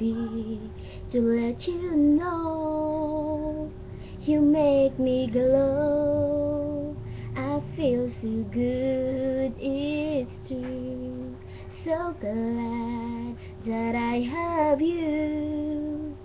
happy to let you know you make me glow. I feel so good, it's true. So glad that I have you.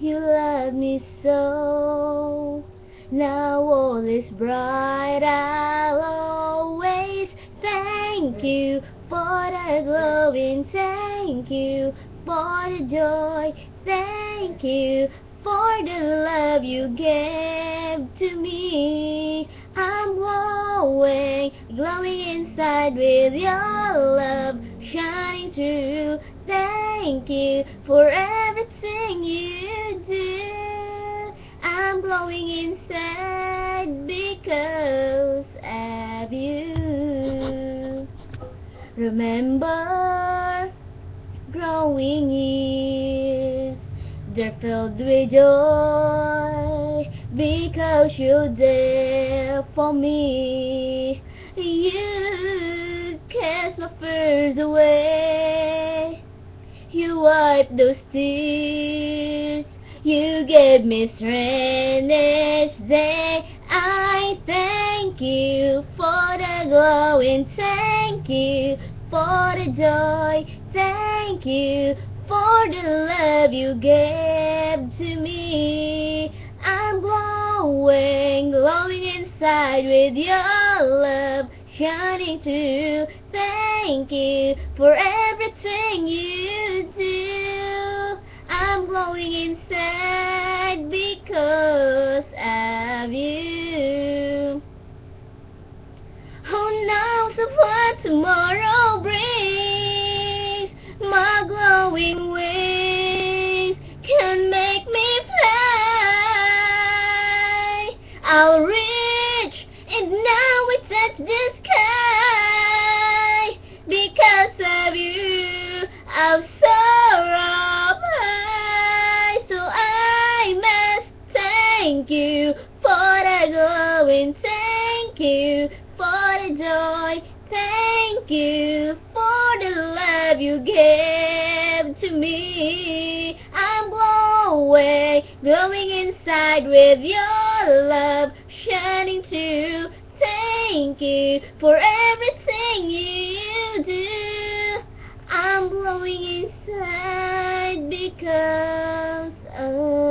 You love me so. Now all is bright. I'll always thank you for the glowing. Thank you for the joy. Thank you for the love you gave to me. I'm glowing, glowing inside with your love shining through. Thank you for everything you do. I'm glowing inside because of you. Remember, growing years, they're filled with joy because you're there for me. You cast my fears away. You wiped those tears. You gave me strength each day. I thank you for the glowing. Thank you for the joy. Thank you for the love you gave to me. I'm glowing, glowing inside with your love shining through. Thank you for everything you do. I'm glowing inside because of you. Who knows of what tomorrow brings? My glowing wings can make me fly. I'll reach and now we touch the sky. Because of you, I'll soar up high. So I must thank you for the glowing. Thank you for the joy. Thank you for the love you gave to me. I'm glowing, glowing inside with your love shining through. Thank you for everything you do. I'm glowing inside because of